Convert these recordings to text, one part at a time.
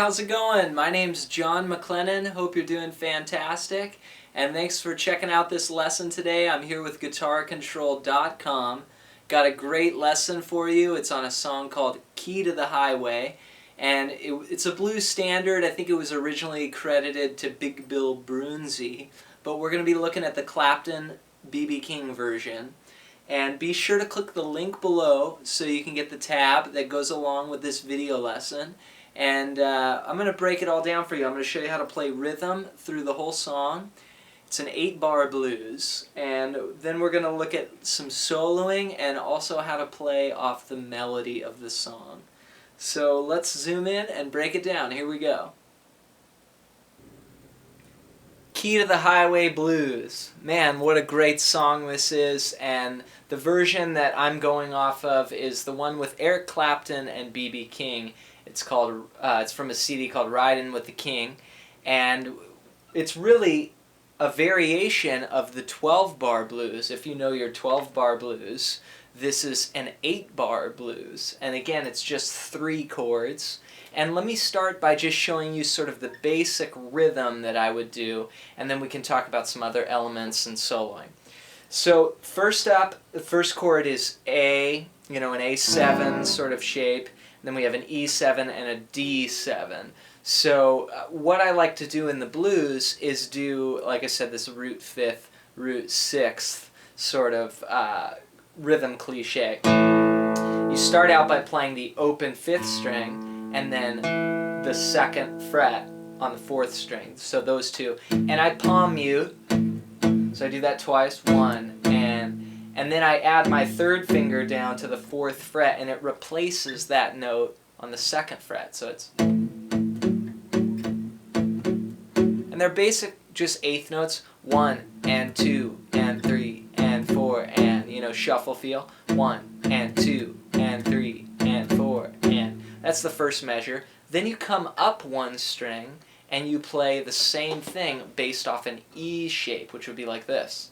how's it going? My name's Jon MacLennan. Hope you're doing fantastic. And thanks for checking out this lesson today. I'm here with GuitarControl.com. Got a great lesson for you. It's on a song called Key to the Highway. And it's a blues standard. I think it was originally credited to Big Bill Broonzy. But we're going to be looking at the Clapton B.B. King version. And be sure to click the link below so you can get the tab that goes along with this video lesson. And I'm going to break it all down for you. I'm going to show you how to play rhythm through the whole song. It's an 8-bar blues. And then we're going to look at some soloing and also how to play off the melody of the song. So let's zoom in and break it down. Here we go. Key to the Highway Blues. Man, what a great song this is, and the version that I'm going off of is the one with Eric Clapton and B.B. King. It's from a CD called Ridin' with the King, and it's really a variation of the 12-bar blues. If you know your 12-bar blues, this is an 8-bar blues, and again, it's just 3 chords. And let me start by just showing you sort of the basic rhythm that I would do, and then we can talk about some other elements and soloing. So first up, the first chord is A, an A7 sort of shape. Then we have an E7 and a D7. So what I like to do in the blues is do, like I said, this root 5th, root 6th sort of rhythm cliche. You start out by playing the open 5th string, and then the 2nd fret on the 4th string. So those two. And I palm mute. So I do that twice. 1, and then I add my 3rd finger down to the 4th fret, and it replaces that note on the 2nd fret. So it's... And they're basic, just 8th notes. 1 and 2 and 3 and 4 and, shuffle feel. 1 and 2 and 3 and 4 and... That's the first measure. Then you come up 1 string and you play the same thing based off an E shape, which would be like this.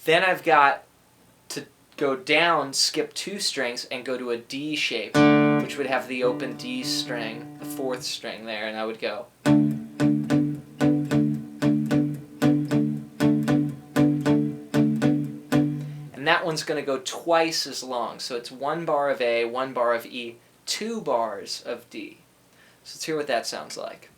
Then I've got to go down, skip 2 strings, and go to a D shape, which would have the open D string, the 4th string there, and I would go. And that one's going to go twice as long. So it's 1 bar of A, 1 bar of E, 2 bars of D. So let's hear what that sounds like.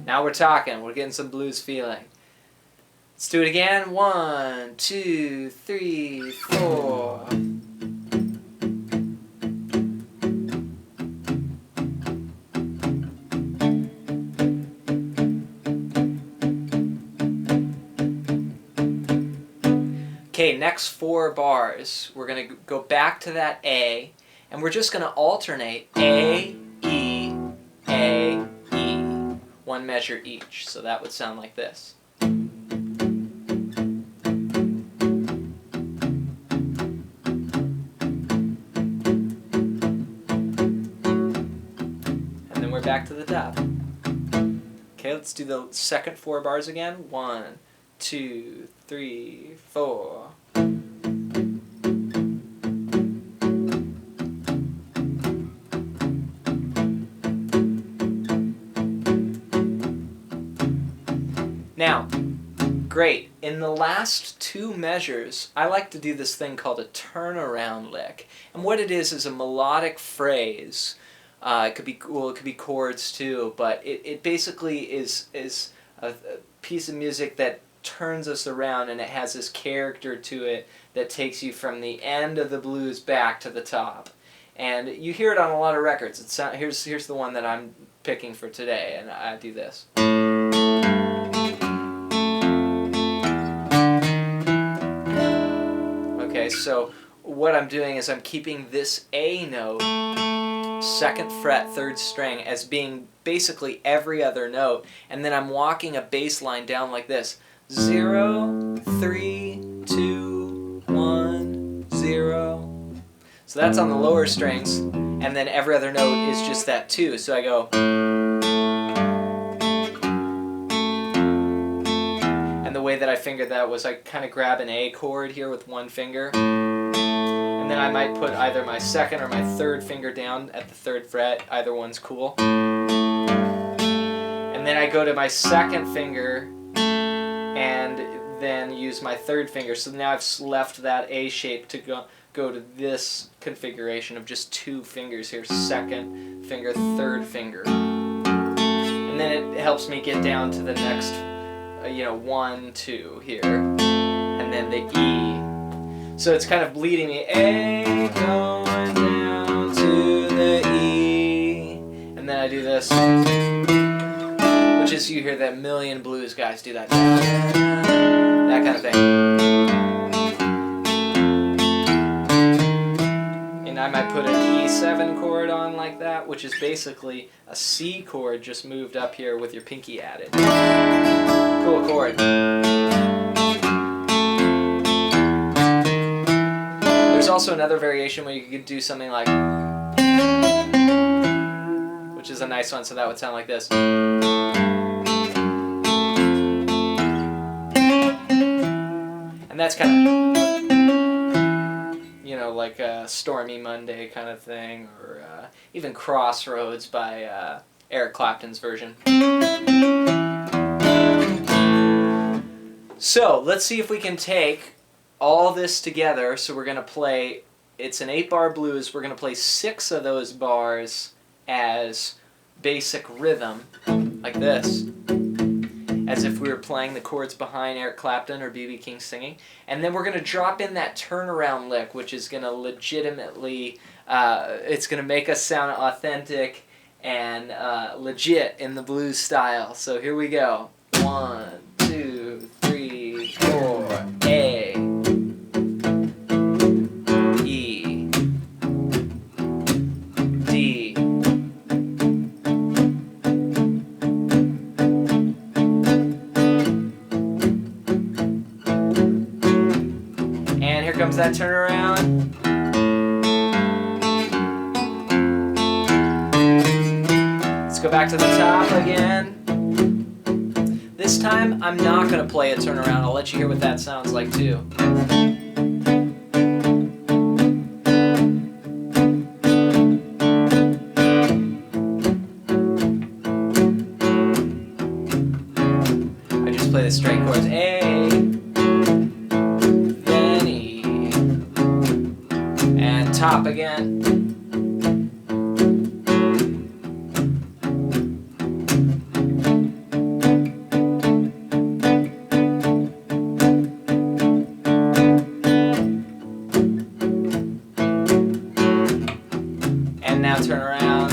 Now we're talking. We're getting some blues feeling. Let's do it again. 1, 2, 3, 4. Okay, next 4 bars, we're going to go back to that A, and we're just going to alternate A, E, A, E, 1 measure each. So that would sound like this. And then we're back to the top. Okay, let's do the second 4 bars again. 1, 2, 3, 4. Now, great. In the last 2 measures, I like to do this thing called a turnaround lick. And what it is a melodic phrase. It could be it could be chords too, but it basically is a piece of music that turns us around, and it has this character to it that takes you from the end of the blues back to the top. And you hear it on a lot of records. Here's the one that I'm picking for today, and I do this. Okay, so what I'm doing is I'm keeping this A note, 2nd fret, 3rd string, as being basically every other note, and then I'm walking a bass line down like this. 0, 3, 2, 1, 0. So that's on the lower strings. and then every other note is just that 2. So I go, and the way that I fingered that was I kind of grab an A chord here with one finger, and then I might put either my 2nd or my 3rd finger down at the 3rd fret. Either one's cool. And then I go to my 2nd finger and then use my 3rd finger. So now I've left that A shape to go to this configuration of just 2 fingers here. 2nd finger, 3rd finger. And then it helps me get down to the next 1, 2 here, and then the E. So it's kind of leading me A going down to the E, and then I do this, which is, you hear that million blues guys do that kind of thing. And I might put an E7 chord on like that, which is basically a C chord just moved up here with your pinky added. Cool chord. There's also another variation where you could do something like, which is a nice one, so that would sound like this. And that's kind of, like a Stormy Monday kind of thing, or even Crossroads by Eric Clapton's version. So let's see if we can take all this together. So we're going to play, it's an 8-bar blues, we're going to play 6 of those bars as basic rhythm, like this, as if we were playing the chords behind Eric Clapton or B.B. King singing. And then we're going to drop in that turnaround lick, which is going to legitimately, it's going to make us sound authentic and legit in the blues style. So here we go. 1, 2, 3, 4, A, E, D, and here comes that turnaround. Let's go back to the top again. This time, I'm not going to play a turnaround. I'll let you hear what that sounds like too. I just play the straight chords. A, then E, and top again. Now turn around.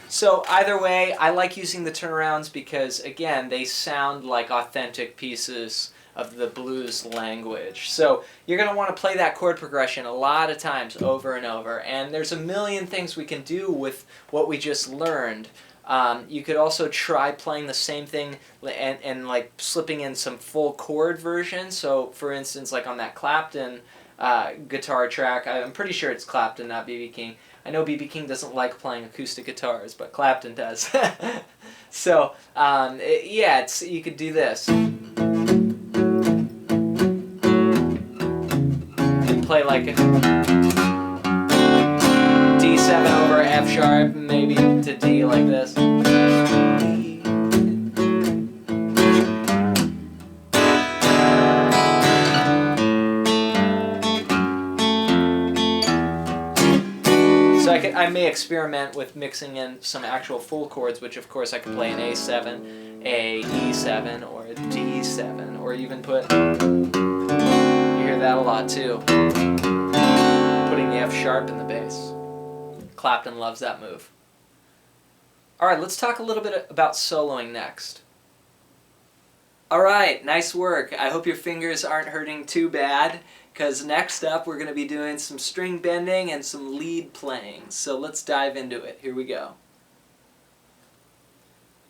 So either way, I like using the turnarounds because, again, they sound like authentic pieces of the blues language. So you're going to want to play that chord progression a lot of times over and over. And there's a million things we can do with what we just learned. You could also try playing the same thing and like slipping in some full chord versions. So for instance, like on that Clapton guitar track, I'm pretty sure it's Clapton, not B.B. King. I know B.B. King doesn't like playing acoustic guitars, but Clapton does. So yeah, you could do this. And play like a D7 over F sharp, maybe to D like this. So I may experiment with mixing in some actual full chords, which of course I could play an A7, a E7, or a D7, or even put, you hear that a lot too, putting the F sharp in the bass. Clapton loves that move. Alright, let's talk a little bit about soloing next. Alright, nice work. I hope your fingers aren't hurting too bad, because next up we're going to be doing some string bending and some lead playing. So let's dive into it. Here we go.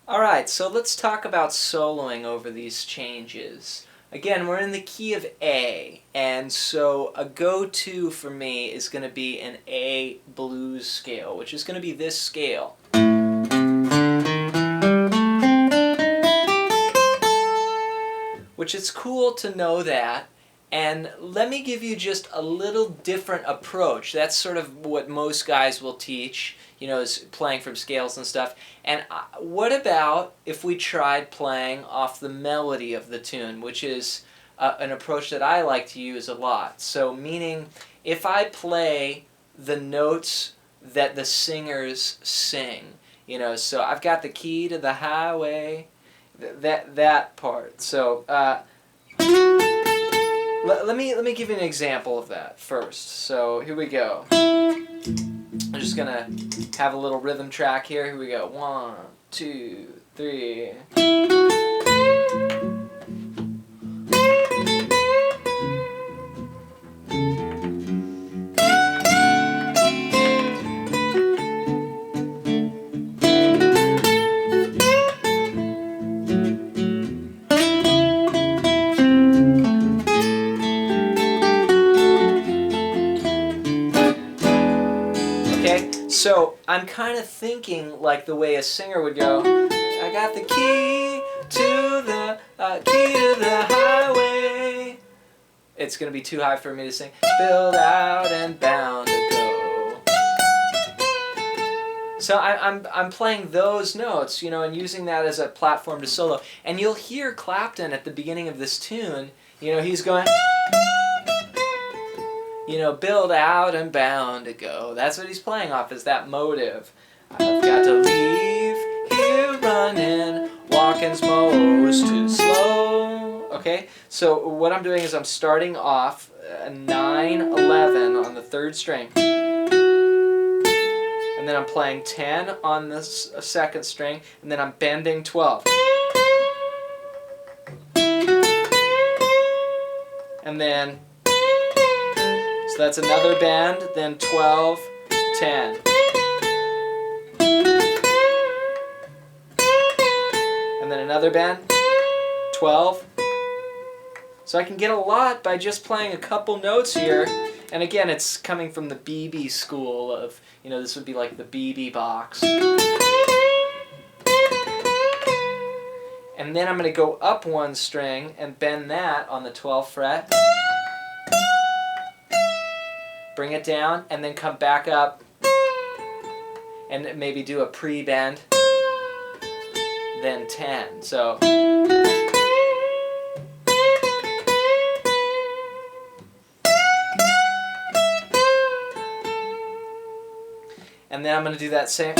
Alright, so let's talk about soloing over these changes. Again, we're in the key of A, and so a go-to for me is going to be an A blues scale, which is going to be this scale. Which it's cool to know that, and let me give you just a little different approach. That's sort of what most guys will teach, is playing from scales and stuff. And what about if we tried playing off the melody of the tune, which is an approach that I like to use a lot. So meaning, if I play the notes that the singers sing, so I've got the key to the highway, that part. So let me give you an example of that first. So here we go. I'm just gonna have a little rhythm track here. Here we go. 1, 2, 3. So I'm kind of thinking like the way a singer would go. I got the key to the highway. It's gonna be too high for me to sing. Built out and bound to go. So I'm playing those notes, and using that as a platform to solo. And you'll hear Clapton at the beginning of this tune. He's going. Build out and bound to go. That's what he's playing off, is that motive. I've got to leave here running, walking's most too slow. Okay, so what I'm doing is I'm starting off 9, 11 on the 3rd string. And then I'm playing 10 on the 2nd string, and then I'm bending 12. And then so that's another bend, then 12, 10. And then another bend, 12. So I can get a lot by just playing a couple notes here. And again, it's coming from the BB school of, this would be like the BB box. And then I'm going to go up 1 string and bend that on the 12th fret. Bring it down, and then come back up, and maybe do a pre-bend, then 10. So, and then I'm going to do that same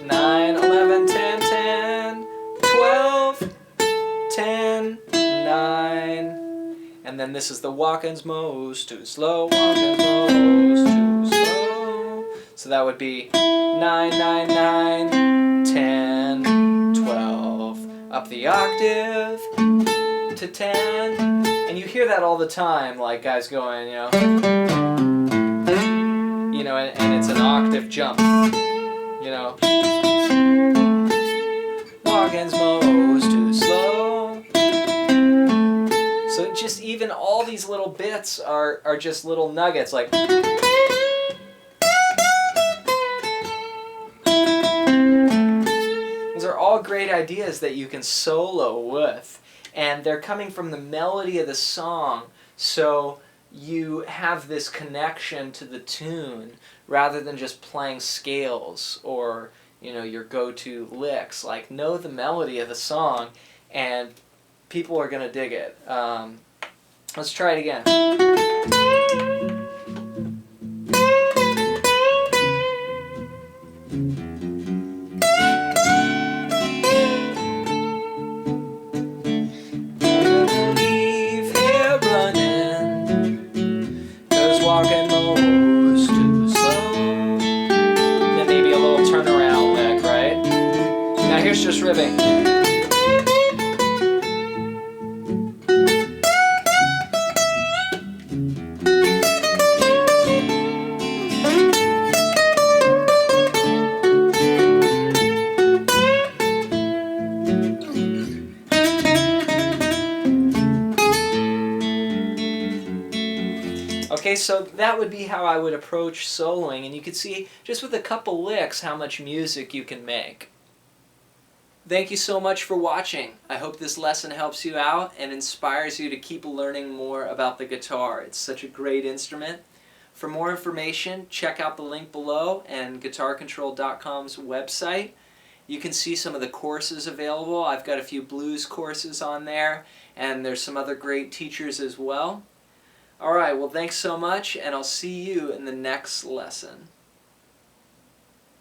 9, 11, 10, 10, 12, 10, 9. And then this is the walking's most too slow, walking's most too slow. So that would be 9, 9, 9, 10, 12. Up the octave to 10. And you hear that all the time, like guys going, and it's an octave jump. Walking's most too slow. So just even all these little bits are just little nuggets, like. Those are all great ideas that you can solo with, and they're coming from the melody of the song, so you have this connection to the tune rather than just playing scales or your go-to licks. Like, know the melody of the song, and people are gonna dig it. Let's try it again. Leave here running, 'cause walking most too slow. Then maybe a little turnaround lick, right? Now here's just ribbing. Okay, so that would be how I would approach soloing, and you can see just with a couple licks how much music you can make. Thank you so much for watching. I hope this lesson helps you out and inspires you to keep learning more about the guitar. It's such a great instrument. For more information, check out the link below and GuitarControl.com's website. You can see some of the courses available. I've got a few blues courses on there, and there's some other great teachers as well. Alright, well thanks so much, and I'll see you in the next lesson.